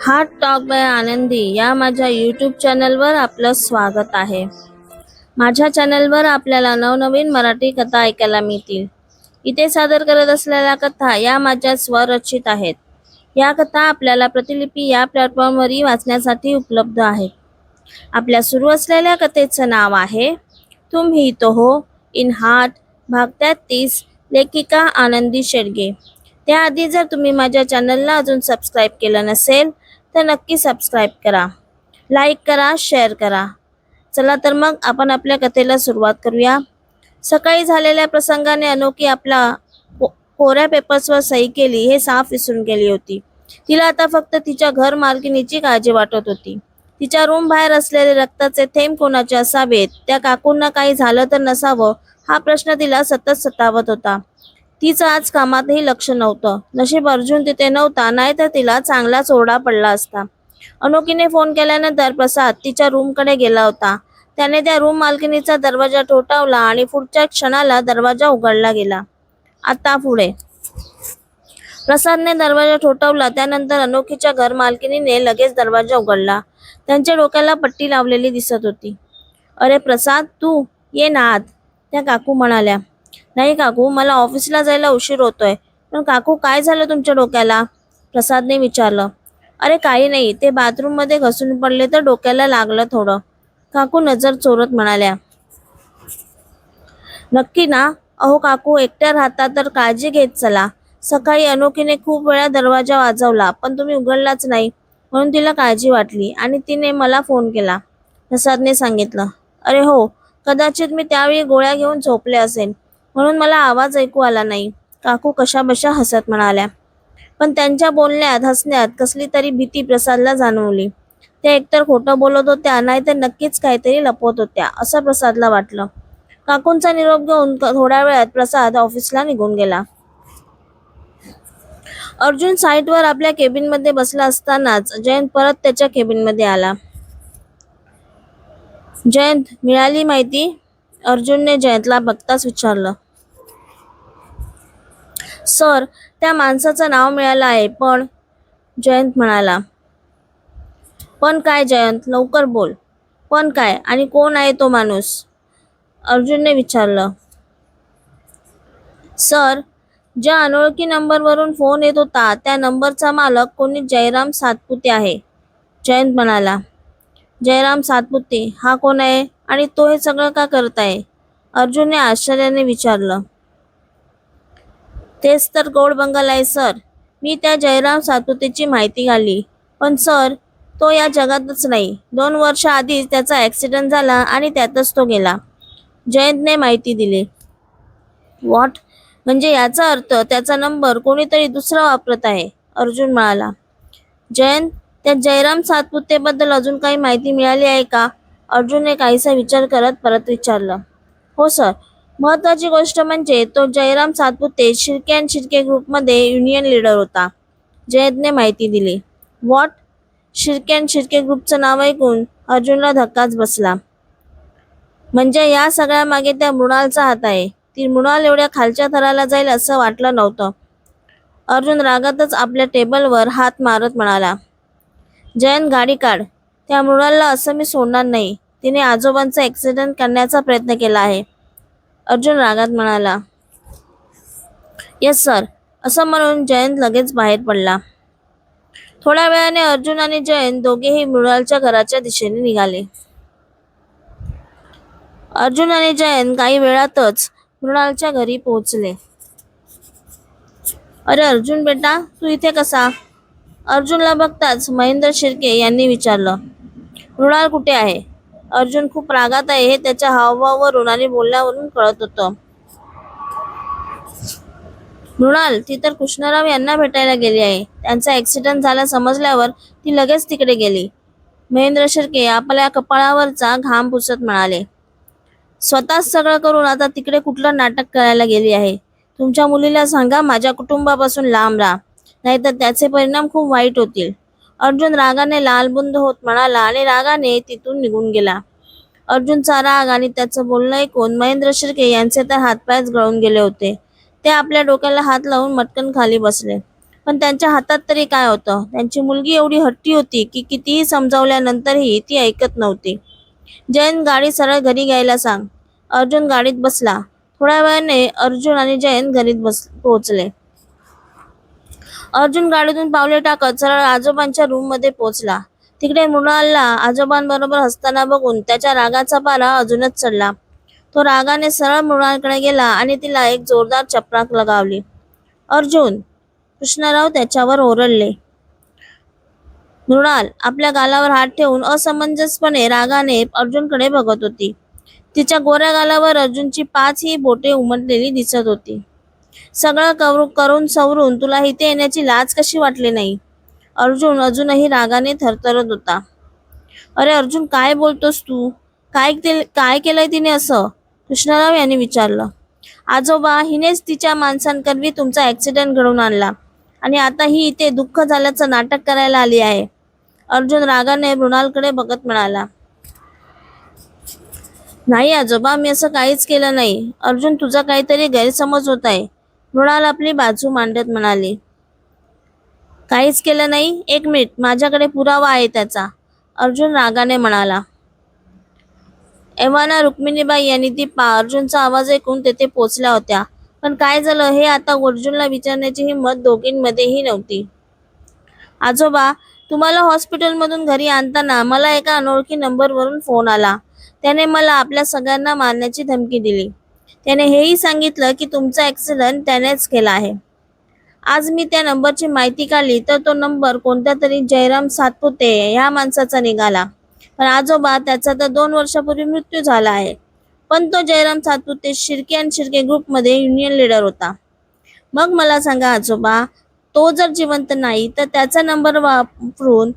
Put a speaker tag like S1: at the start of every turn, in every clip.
S1: Heart talk bye आनंदी या माझ्या यूट्यूब चॅनलवर आपलं स्वागत आहे. माझ्या चॅनलवर आपल्याला नवनवीन मराठी कथा ऐकायला मिळतील. इथे सादर करत असलेल्या कथा या माझ्या स्वरचित आहेत. या कथा आपल्याला प्रतिलिपी या प्लॅटफॉर्मवरही वाचण्यासाठी उपलब्ध आहेत. आपल्या सुरू असलेल्या कथेचं नाव आहे तुम ही तो हो इन हार्ट, भाग 33, लेखिका आनंदी शेडगे. त्याआधी जर तुम्ही माझ्या चॅनलला अजून सबस्क्राईब केलं नसेल तर नक्की सबस्क्राईब करा, लाईक करा, शेअर करा. चला तर मग आपण आपल्या कथेला सुरुवात करूया. सकाळी झालेल्या प्रसंगाने अनोखी आपला कोऱ्या पेपर्सवर सही केली हे साफ विसरून गेली होती. तिला आता फक्त तिच्या घर मालकिनीची काळजी वाटत होती. तिच्या रूम बाहेर असलेले रक्ताचे थेंब कोणाचे असावेत, त्या काकूंना काही झालं तर नसावं हा प्रश्न तिला सतत सतावत होता. तिचं आज कामातही लक्ष नव्हतं. नशीब अर्जुन तिथे नव्हता, नाहीतर तिला चांगलाच ओरडा पडला असता. अनोखीने फोन केल्यानंतर प्रसाद तिच्या रूमकडे गेला होता. त्याने त्या रूम मालकिनीचा दरवाजा ठोठावला आणि पुढच्या क्षणाला दरवाजा उघडला गेला. आता पुढे प्रसादने दरवाजा ठोठावला. त्यानंतर अनोखीच्या घर मालकिनीने लगेच दरवाजा उघडला. त्यांच्या डोक्याला पट्टी लावलेली दिसत होती. अरे प्रसाद, तू ये ना आत, त्या काकू म्हणाल्या. नाही काकू, मला ऑफिसला जायला उशीर होतोय. पण काकू, काय झालं तुमच्या डोक्याला? प्रसादने विचारलं. अरे काही नाही, ते बाथरूममध्ये घसरून पडले तर डोक्याला लागलं थोडं, काकू नजर चोरत म्हणाल्या. नक्की ना? अहो काकू, एकट्या राहता तर काळजी घेत चला. सकाळी अनोखीने खूप वेळा दरवाजा वाजवला पण तुम्ही उघडलाच नाही, म्हणून तिला काळजी वाटली आणि तिने मला फोन केला, प्रसादने सांगितलं. अरे हो, कदाचित मी त्यावेळी गोळ्या घेऊन झोपले असेल म्हणून मला आवाज ऐकू आला नाही, काकू कशाबशा हसत म्हणाल्या. पण त्यांच्या बोलण्यात हसण्यात कसली तरी भीती प्रसादला जाणवली. त्या एकतर खोटं बोलत होत्या नाहीतर नक्कीच काहीतरी लपवत होत्या असं प्रसादला वाटलं. काकूंचा निरोप घेऊन थोड्या वेळात प्रसाद ऑफिसला निघून गेला. अर्जुन साईटवर आपल्या केबिनमध्ये बसला असतानाच जयंत परत त्याच्या केबिनमध्ये आला. जयंत, मिळाली माहिती? अर्जुनने जयंतला बघताच विचारलं. सर, त्या माणसाचं नाव मिळालं आहे पण, जयंत म्हणाला. पण काय जयंत, लवकर बोल. पण काय आणि कोण आहे तो माणूस? अर्जुनने विचारलं. सर, ज्या अनोळखी नंबरवरून फोन येत होता त्या नंबरचा मालक कोणी जयराम सातपुते आहे, जयंत म्हणाला. जयराम सातपुते हा कोण आहे आणि तो हे सगळं का करत आहे? अर्जुनने आश्चर्याने विचारलं. तेच तर गौड बंगाल आहे सर. मी त्या जयराम सातपुतेची माहिती काढली, पण सर तो या जगातच नाही. 2 वर्ष आधीच त्याचा ॲक्सिडेंट झाला आणि त्यातच तो गेला, जयंतने माहिती दिली. व्हॉट? म्हणजे याचा अर्थ त्याचा नंबर कोणीतरी दुसरा वापरत आहे, अर्जुन म्हणाला. जयंत, त्या जयराम सातपुतेबद्दल अजून काही माहिती मिळाली आहे का? अर्जुनने काहीसा विचार करत परत विचारलं. हो सर, महत्त्वाची गोष्ट म्हणजे तो जयराम सातपुते शिर्के अँड शिर्के ग्रुपमध्ये युनियन लीडर होता, जयंतने माहिती दिली. व्हॉट? शिर्के अँड शिर्के ग्रुपचं नाव ऐकून अर्जुनला धक्काच बसला. म्हणजे या सगळ्या मागे त्या मृणालचा हात आहे? ती मृणाल एवढ्या खालच्या थराला जाईल असं वाटलं नव्हतं, अर्जुन रागातच आपल्या टेबलवर हात मारत म्हणाला. जयंत, गाडी काढ. त्या मृणालला असं मी सोडणार नाही. तिने आजोबांचा ॲक्सिडेंट करण्याचा प्रयत्न केला आहे, अर्जुन रागात म्हणाला. येस सर, असं म्हणून जयंत लगेच बाहेर पडला. थोड्या वेळाने अर्जुन आणि जयंत दोघेही मृणालच्या घराच्या दिशेने निघाले. अर्जुन आणि जयंत काही वेळातच मृणालच्या घरी पोहोचले. अरे अर्जुन बेटा, तू इथे कसा? अर्जुनला बघताच महेंद्र शिर्के यांनी विचारलं. मृणाल कुठे आहे? अर्जुन खूप रागात आहे हे त्याच्या हावभावावरून आणि बोलण्यावरून कळत होतं. मृणाल, ती तर कृष्णराव यांना भेटायला गेली आहे. त्यांचा ॲक्सिडेंट झाला समजल्यावर ती लगेच तिकडे गेली, महेंद्र शिर्के आपल्या कपाळावरचा घाम पुसत म्हणाले. स्वतःच सगळं करून आता तिकडे कुठलं नाटक करायला गेली आहे? तुमच्या मुलीला सांगा माझ्या कुटुंबापासून लांब राहा, नाहीतर त्याचे परिणाम खूप वाईट होतील, अर्जुन रागाने लालबुंद होत म्हणाला आणि रागाने तिथून निघून गेला. अर्जुनचा राग आणि त्याचं बोलणं ऐकून महेंद्र शिर्के यांचे तर हातपायच गळून गेले होते. ते आपल्या डोक्याला हात लावून मटकन खाली बसले. पण त्यांच्या हातात तरी काय होतं? त्यांची मुलगी एवढी हट्टी होती की कितीही समजावल्यानंतरही ती ऐकत नव्हती. जयंत, गाडी सरळ घरी घ्यायला सांग. अर्जुन गाडीत बसला. थोड्या वेळाने अर्जुन आणि जयंत घरीत पोहोचले. अर्जुन गाडीतून पावले टाकत सरळ आजोबांच्या रूम मध्ये पोहोचला. तिकडे मृणालला आजोबांबरोबर हसताना बघून त्याच्या रागाचा पारा अजूनच चढला. तो रागाने सरळ मृणालकडे गेला आणि तिला एक जोरदार चपराक लगावली. अर्जुन! कृष्णराव त्याच्यावर ओरडले. मृणाल आपल्या गालावर हात ठेवून असमंजसपणे रागाने अर्जुनकडे बघत होती. तिच्या गोऱ्या गालावर अर्जुनची 5ही बोटे उमटलेली दिसत होती. सगळं करून सवरून तुला इथे येण्याची लाज कशी वाटली नाही? अर्जुन अजूनही रागाने थरथरत होता. अरे अर्जुन, काय बोलतोस तू? काय केलंय तिने असं? कृष्णराव यांनी विचारलं. आजोबा, हिनेच तिच्या माणसांकरवी तुमचा ऍक्सिडेंट घडवून आणला आणि आता ही इथे दुःख झाल्याचं नाटक करायला आली आहे. अर्जुन रागाने मृणालकडे बघत म्हणाला. नाही आजोबा, मी असं काहीच केलं नाही. अर्जुन, तुझा काहीतरी गैरसमज होत आहे. मृणाल आपली बाजू मांडत म्हणाली. काहीच केलं नाही? एक मिनिट, माझ्याकडे पुरावा आहे त्याचा. अर्जुन रागाने म्हणाला. एव्हाना रुक्मिणीबाई यांनी ती अर्जुनचा आवाज ऐकून तेथे पोचल्या होत्या. पण काय झालं हे आता अर्जुनला विचारण्याची हिंमत दोघींमध्येही नव्हती. आजोबा, तुम्हाला हॉस्पिटलमधून घरी आणताना मला एका अनोळखी नंबरवरून फोन आला. त्याने मला आपल्या सगळ्यांना मारण्याची धमकी दिली. त्याने हेही सांगितलं की तुमचा ऍक्सिडेंट त्यानेच केला आहे. आज मी त्या नंबरची माहिती काढली तर तो नंबर कोणत्या तरी जयराम सातपुते ह्या माणसाचा निघाला. पण आजोबा, त्याचा तर 2 वर्षापूर्वी मृत्यू झाला आहे. पण तो जयराम सातपुते शिर्के अँड शिर्के ग्रुपमध्ये युनियन लीडर होता. मग मला सांगा आजोबा, तो जर जिवंत नाही तर त्याचा नंबर वापरून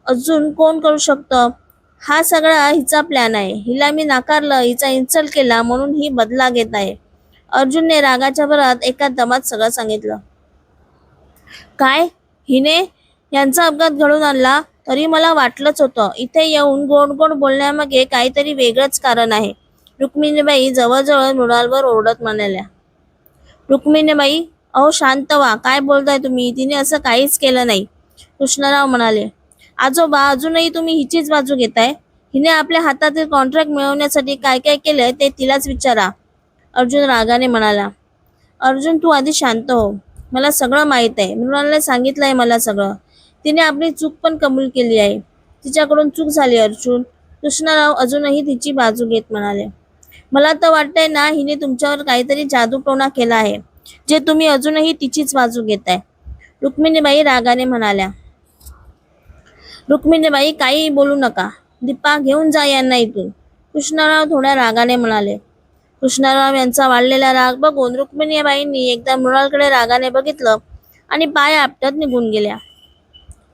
S1: अजून कोण करू शकतं? हा सगळा हिचा प्लॅन आहे. हिला मी नाकारलं, हिचा इन्सल्ट केला म्हणून ही बदला घेत आहे. अर्जुनने रागाच्या भरात एका दमात सगळं सांगितलं. काय? हिने यांचा अपघात घडवून आणला? तरी मला वाटलंच होतं. इथे येऊन गोड गोड बोलण्यामागे काहीतरी वेगळंच कारण आहे. रुक्मिणीबाई जवळजवळ मृणालवर ओरडत म्हणाल्या. रुक्मिणीबाई, अहो शांत व्हा. काय बोलताय तुम्ही? तिने असं काहीच केलं नाही. कृष्णराव म्हणाले. आजोबा, अजूनही तुम्ही हिचीच बाजू घेताय. हिने आपल्या हातातील कॉन्ट्रॅक्ट मिळवण्यासाठी काय काय केलंय ते तिलाच विचारा. अर्जुन रागाने म्हणाला. अर्जुन, तू आधी शांत हो. मला सगळं माहित आहे. मृणालने सांगितलंय मला सगळं. तिने आपली चूक पण कबूल केली आहे. तिच्याकडून चूक झाली अर्जुन. कृष्णराव अजूनही तिची बाजू घेत म्हणाले. मला तर वाटतंय ना, हिने तुमच्यावर काहीतरी जादूटोणा केला आहे, जे तुम्ही अजूनही तिचीच बाजू घेताय. रुक्मिणीबाई रागाने म्हणाल्या. रुक्मिणीबाई, काही बोलू नका. दीपा, घेऊन जा यांना इथून. कृष्णराव थोड्या रागाने म्हणाले. कृष्णराव यांचा वाढलेला राग बघून रुक्मिणीबाईंनी एकदा मृणालकडे रागाने बघितलं आणि पाय आपटत निघून गेल्या.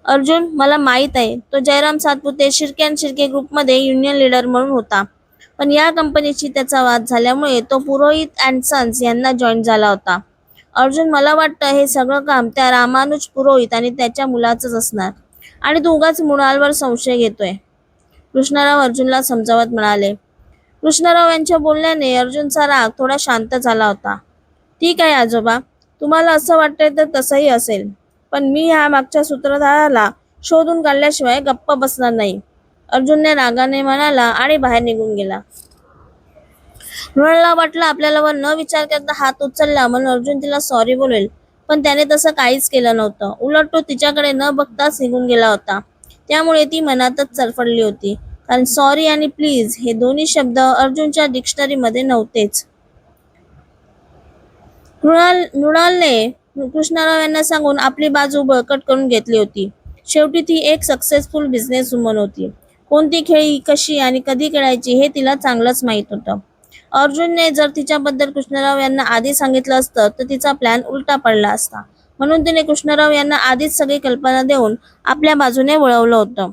S1: अर्जुन, मला माहित आहे तो जयराम सातपुते शिर्के अँड शिर्के ग्रुपमध्ये युनियन लीडर म्हणून होता. पण या कंपनीशी त्याचा वाद झाल्यामुळे तो पुरोहित अँड सन्स यांना जॉईन झाला होता. अर्जुन, मला वाटतं हे सगळं काम त्या रामानुज पुरोहित आणि त्याच्या मुलाचंच असणार आणि तू उगाच मृणालवर संशय घेतोय. कृष्णराव अर्जुनला समजावत म्हणाले. कृष्णराव यांच्या बोलण्याने अर्जुनचा राग थोडा शांत झाला होता. ठीक आहे आजोबा, तुम्हाला असं वाटतंय तर तसंही असेल. पण मी ह्या मागच्या सूत्रधाराला शोधून काढल्याशिवाय गप्प बसणार नाही. अर्जुनने रागाने म्हणाला आणि बाहेर निघून गेला. मृणालला वाटलं आपल्याला न विचार करता हात उचलला म्हणून अर्जुन तिला सॉरी बोलेल, पण त्याने तसं काहीच केलं नव्हतं. उलट तो तिच्याकडे न बघताच निघून गेला होता. त्यामुळे ती मनातच चरफडली होती, कारण सॉरी आणि प्लीज हे दोन्ही शब्द अर्जुनच्या डिक्शनरीमध्ये नव्हतेच. मृणालने कृष्णराव यांना सांगून आपली बाजू बळकट करून घेतली होती. शेवटी ती एक सक्सेसफुल बिझनेस वुमन होती. कोणती खेळी कशी आणि कधी खेळायची हे तिला चांगलंच माहीत होतं. अर्जुनने जर तिच्याबद्दल कृष्णराव यांना आधी सांगितलं असतं तर तिचा प्लॅन उलटा पडला असता. म्हणून तिने कृष्णराव यांना आधीच सगळी कल्पना देऊन आपल्या बाजूने वळवलं होतं.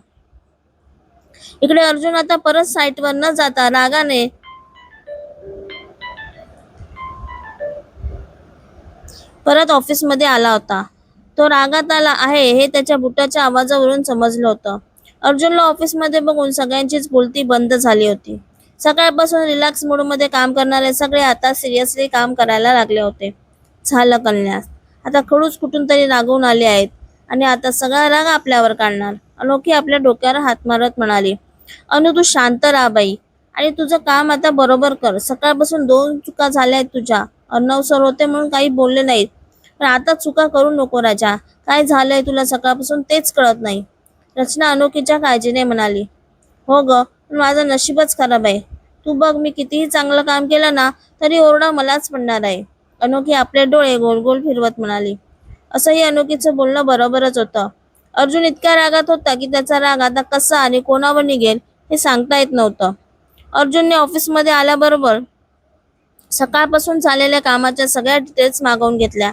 S1: इकडे अर्जुन आता परत साईटवर न जाता रागाने परत ऑफिसमध्ये आला होता. तो रागात आला आहे हे त्याच्या बुटाच्या आवाजावरून समजलं होतं. अर्जुनला ऑफिसमध्ये बघून सगळ्यांचीच बोलती बंद झाली होती. सकाळपासून रिलॅक्स मूडमध्ये काम करणारे सगळे आता सिरियसली काम करायला लागले होते. झालं कल्याण. आता खडूस कुठून तरी रागवून आले आहेत आणि आता सगळा राग आपल्यावर काढणार. अनोखी आपल्या डोक्यावर हात मारत म्हणाली, अनु तू शांत राहा बाई आणि तुझं काम आता बरोबर कर. सकाळपासून 2 चुका झाल्या आहेत तुझ्या. अर्णव सर होते म्हणून काही बोलले नाहीत, पण आता चुका करू नको राजा. काय झालंय तुला सकाळपासून तेच कळत नाही. रचना अनोखीच्या काळजीने म्हणाली, हो ग, पण माझं नशीबच खराब आहे. तू बघ, मी कितीही चांगलं काम केलं ना तरी ओरडा मलाच पडणार आहे. अनोखी आपले डोळे गोल गोल फिरवत म्हणाली. असंही अनोखीचं बोलणं बरोबरच होतं. अर्जुन इतक्या रागात होता की त्याचा राग आता कसा आणि कोणावर निघेल हे सांगता येत नव्हतं. अर्जुनने ऑफिसमध्ये आल्याबरोबर सकाळपासून झालेल्या कामाच्या सगळ्या डिटेल्स मागवून घेतल्या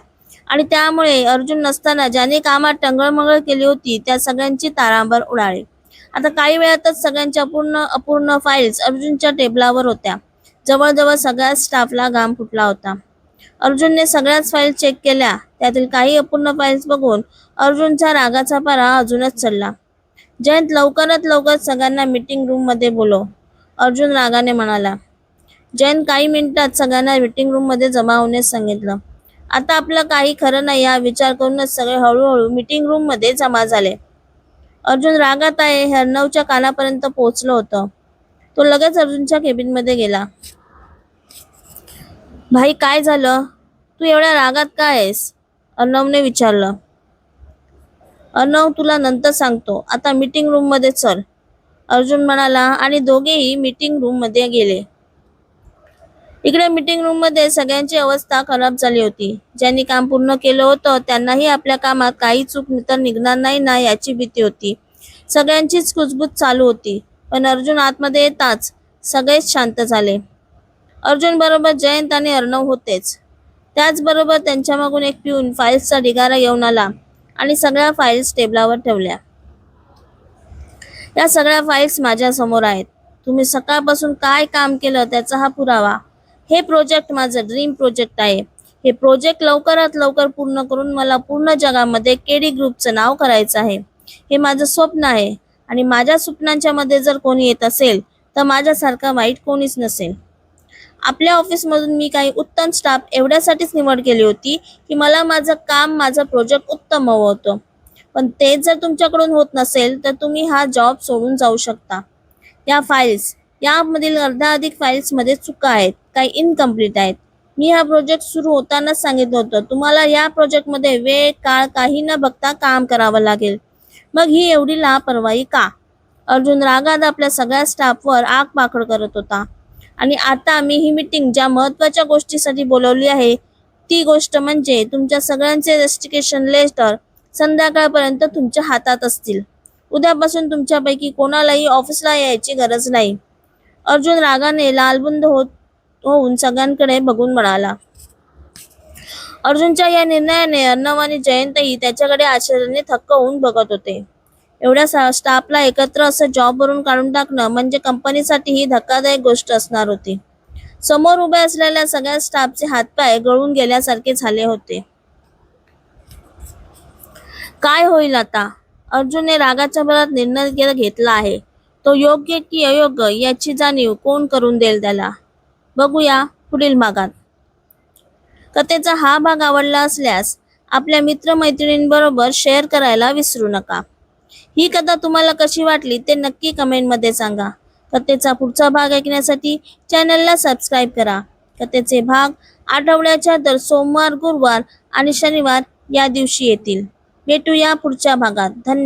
S1: आणि त्यामुळे अर्जुन नसताना ज्याने कामात टंगळमंगळ केली होती त्या सगळ्यांची तारांबळ उडाली. आता काही वेळातच सगळ्यांच्या अपूर्ण फाईल्स अर्जुनच्या टेबलावर होत्या. जवळजवळ सगळ्या स्टाफला घाम फुटला होता. अर्जुनने सगळ्याच फाईल चेक केल्या. त्यातील काही अपूर्ण फाईल्स बघून अर्जुनचा रागाचा पारा अजूनच चढला. जयंत, लवकरात लवकर सगळ्यांना मीटिंग रूम मध्ये बोलव, अर्जुन रागाने म्हणाला. जयंत काही मिनिटात सगळ्यांना मीटिंग रूम मध्ये जमा होण्यास सांगितलं. आता आपलं काही खरं नाही हा विचार करूनच सगळे हळूहळू मीटिंग रूम मध्ये जमा झाले. अर्जुन रागात आहे हे अर्णवच्या कानापर्यंत पोहोचलं होतं. तो लगेच अर्जुनच्या केबिन मध्ये गेला. भाई, काय झालं? तू एवढ्या रागात काय आहेस? अर्णवने विचारलं. अर्णव, तुला नंतर सांगतो, आता मीटिंग रूम मध्ये चल, अर्जुन म्हणाला आणि दोघेही मीटिंग रूम मध्ये गेले. इकडे मीटिंग रूम मध्ये सगळ्यांची अवस्था खराब झाली होती. ज्यांनी काम पूर्ण केलं होतं त्यांनाही आपल्या कामात काही चूक तर निघणार नाही ना याची भीती होती. सगळ्यांचीच कुजबूज चालू होती. पण अर्जुन आतमध्ये येताच सगळेच शांत झाले. अर्जुन बरोबर जयंत आणि अर्णव होतेच. त्याचबरोबर त्यांच्या मागून एक पिऊन फाईल्सचा ढिगारा घेऊन आला आणि सगळ्या फाईल्स टेबलावर ठेवल्या. या सगळ्या फाईल्स माझ्या समोर आहेत. तुम्ही सकाळपासून काय काम केलं त्याचा हा पुरावा. हे प्रोजेक्ट माझं ड्रीम प्रोजेक्ट आहे. हे प्रोजेक्ट लवकरात लवकर पूर्ण करून मला पूर्ण जगामध्ये केडी ग्रुपचं नाव करायचं आहे. हे माझं स्वप्न आहे आणि माझ्या स्वप्नांच्या मध्ये जर कोणी येत असेल तर माझ्यासारखा वाईट कोणीच नसेल. आपल्या ऑफिसमधून मी काही उत्तम स्टाफ एवढ्यासाठीच निवड केली होती की मला माझं काम, माझं प्रोजेक्ट उत्तम हवं होतं. पण तेच जर तुमच्याकडून होत नसेल तर तुम्ही हा जॉब सोडून जाऊ शकता. या फाईल्स, यामधील अर्ध्याधिक फाईल्समध्ये चुका आहेत, काही इनकम्प्लीट आहेत. मी हा प्रोजेक्ट सुरू होतानाच सांगितलं होतं तुम्हाला या प्रोजेक्टमध्ये वेळ काळ काही न बघता काम करावं लागेल. मग ही एवढी लापरवाही का? अर्जुन रागात आपल्या सगळ्या स्टाफवर आग पाखड करत होता. आणि आता मी ही मीटिंग ज्या महत्त्वाच्या गोष्टीसाठी बोलवली आहे ती गोष्ट म्हणजे तुमच्या सगळ्यांचे रेस्टिकेशन लेटर संध्याकाळपर्यंत तुमच्या हातात असतील. उद्यापासून तुमच्यापैकी कोणालाही ऑफिसला यायची गरज नाही. अर्जुन रागाने लालबुंद होऊन सगळ्यांकडे बघून म्हणाला. अर्जुनच्या या निर्णयाने अर्णव आणि जयंतही त्याच्याकडे आश्चर्याने थक्क होऊन बघत होते. एवढ्या स्टाफला एकत्र असं जॉबवरून काढून टाकणं म्हणजे कंपनीसाठी ही धक्कादायक गोष्ट असणार होती. समोर उभे असलेल्या सगळ्या स्टाफचे हातपाय गळून गेल्यासारखे झाले होते. काय होईल आता? अर्जुनने रागाच्या भरात निर्णय घेतला आहे. तो योग्य की अयोग्य याची जाणीव कोण करून देईल त्याला? बघूया पुढील भागात. कथेचा हा भाग आवडला असल्यास आपल्या मित्रमैत्रिणींबरोबर शेअर करायला विसरू नका. ही कथा तुम्हाला कशी वाटली ते नक्की कमेंटमध्ये सांगा. कथेचा पुढचा भाग ऐकण्यासाठी चॅनलला सबस्क्राईब करा. कथेचे भाग आठवड्याच्या दर सोमवार, गुरुवार आणि शनिवार या दिवशी येतील. भेटूया पुढच्या भागात. धन्यवाद.